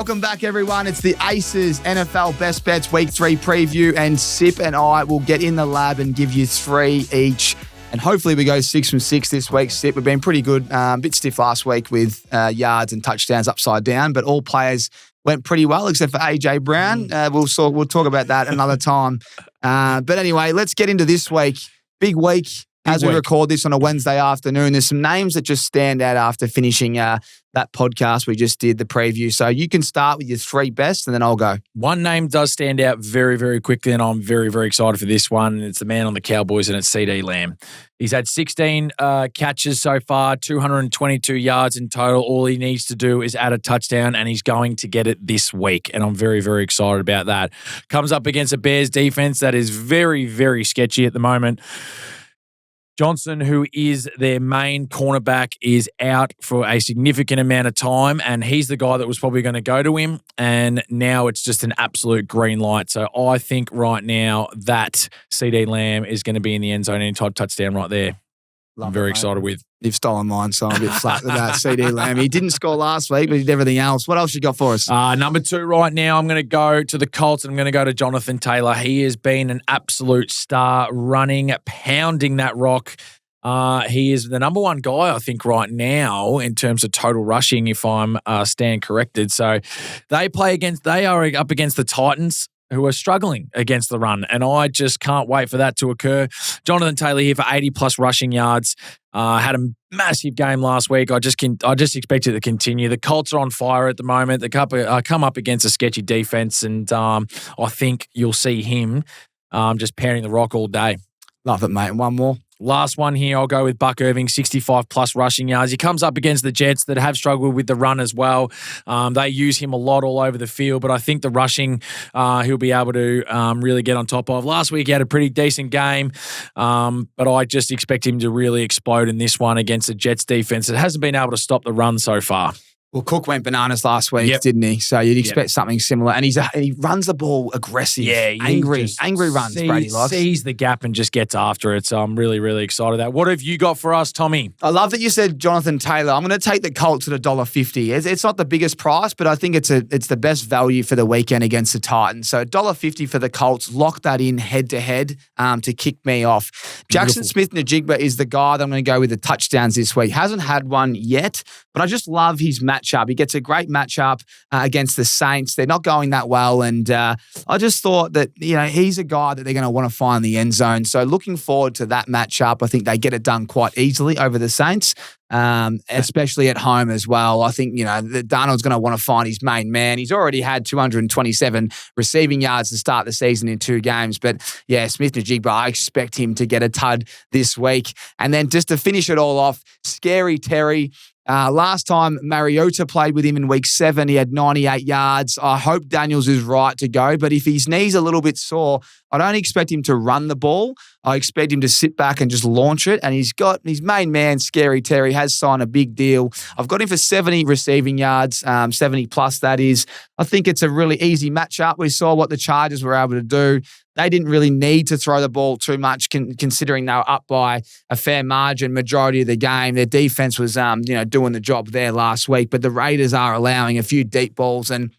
Welcome back, everyone. It's the Aces NFL Best Bets Week 3 preview, and Sip and I will get in the lab and give you 3 each. And hopefully we go 6 from 6 this week, Sip. We've been pretty good. A bit stiff last week with yards and touchdowns upside down, but all players went pretty well except for AJ Brown. We'll talk about that another time. But anyway, let's get into this week. Big week. As we record this on a Wednesday afternoon, there's some names that just stand out after finishing that podcast we just did, the preview. So you can start with your 3 best and then I'll go. One name does stand out very, very quickly, and I'm very, very excited for this one. It's the man on the Cowboys, and it's CeeDee Lamb. He's had 16 catches so far, 222 yards in total. All he needs to do is add a touchdown, and he's going to get it this week, and I'm very, very excited about that. Comes up against a Bears defense that is very, very sketchy at the moment. Johnson, who is their main cornerback, is out for a significant amount of time, and he's the guy that was probably going to go to him, and now it's just an absolute green light. So I think right now that CeeDee Lamb is going to be in the end zone anytime touchdown right there. I'm very excited with. You've stolen mine, so I'm a bit flat with that. CeeDee Lamb. He didn't score last week, but he did everything else. What else you got for us? Number 2 right now, I'm going to go to the Colts, and I'm going to go to Jonathan Taylor. He has been an absolute star, running, pounding that rock. He is the number 1 guy, I think, right now in terms of total rushing, if I'm stand corrected. So they are up against the Titans, who are struggling against the run, and I just can't wait for that to occur. Jonathan Taylor here for 80-plus rushing yards. Had a massive game last week. I just expect it to continue. The Colts are on fire at the moment. They come up against a sketchy defense, and I think you'll see him just pounding the rock all day. Love it, mate. And one more. Last one here, I'll go with Buck Irving, 65-plus rushing yards. He comes up against the Jets that have struggled with the run as well. They use him a lot all over the field, but I think the rushing he'll be able to really get on top of. Last week he had a pretty decent game, but I just expect him to really explode in this one against the Jets defense that hasn't been able to stop the run so far. Well, Cook went bananas last week, didn't he? So you'd expect something similar. And he runs the ball aggressive, angry runs, Brady likes. Sees the gap and just gets after it. So I'm really, really excited about that. What have you got for us, Tommy? I love that you said Jonathan Taylor. I'm going to take the Colts at $1.50. It's not the biggest price, but I think it's the best value for the weekend against the Titans. So $1.50 for the Colts. Lock that in head-to-head to kick me off. Jackson Smith-Njigba is the guy that I'm going to go with the touchdowns this week. Hasn't had one yet, but I just love his matchup. He gets a great matchup against the Saints. They're not going that well, and I just thought that he's a guy that they're going to want to find in the end zone. So looking forward to that matchup. I think they get it done quite easily over the Saints, especially at home as well. I think that Darnold's going to want to find his main man. He's already had 227 receiving yards to start the season in 2 games, but Smith-Njigba, I expect him to get a tud this week. And then just to finish it all off, Scary Terry. Last time Mariota played with him in week 7, he had 98 yards. I hope Daniels is right to go, but if his knee's a little bit sore, I don't expect him to run the ball. I expect him to sit back and just launch it. And he's got his main man, Scary Terry, has signed a big deal. I've got him for 70 receiving yards, 70 plus that is. I think it's a really easy matchup. We saw what the Chargers were able to do. They didn't really need to throw the ball too much, considering they were up by a fair margin majority of the game. Their defense was, doing the job there last week, but the Raiders are allowing a few deep balls. And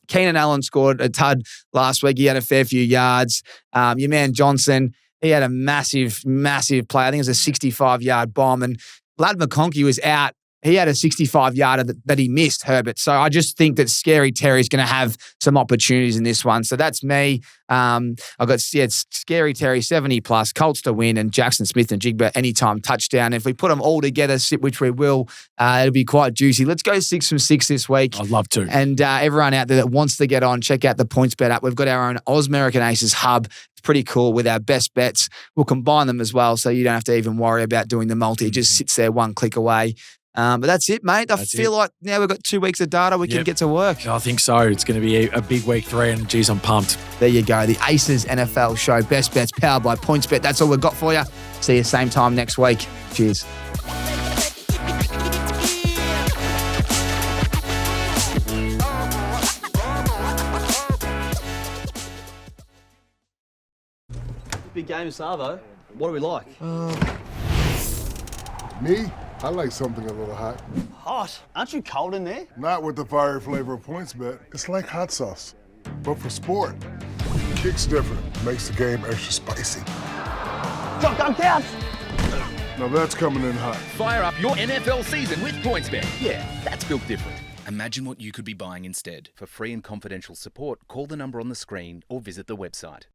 Keenan Allen scored a tud last week. He had a fair few yards. Your man Johnson, he had a massive, massive play. I think it was a 65-yard bomb. And Ladd McConkey was out. He had a 65-yarder that he missed, Herbert. So I just think that Scary Terry's going to have some opportunities in this one. So that's me. I've got Scary Terry 70+, Colts to win, and Jackson Smith-Njigba anytime touchdown. If we put them all together, which we will, it'll be quite juicy. Let's go 6 from 6 this week. I'd love to. And everyone out there that wants to get on, check out the PointsBet app. We've got our own American Aces hub. Pretty cool with our best bets. We'll combine them as well, so you don't have to even worry about doing the multi. It just sits there one click away. But that's it, mate. I feel like now we've got 2 weeks of data. We can get to work. I think so. It's going to be a big week 3, and geez, I'm pumped. There you go. The Aces NFL show. Best bets powered by PointsBet. That's all we've got for you. See you same time next week. Cheers. Big game, Savo. What do we like? Me? I like something a little hot. Hot? Aren't you cold in there? Not with the fiery flavor of PointsBet. It's like hot sauce, but for sport. Kick's different. Makes the game extra spicy. Shotgun couch! Now that's coming in hot. Fire up your NFL season with PointsBet. Yeah, that's built different. Imagine what you could be buying instead. For free and confidential support, call the number on the screen or visit the website.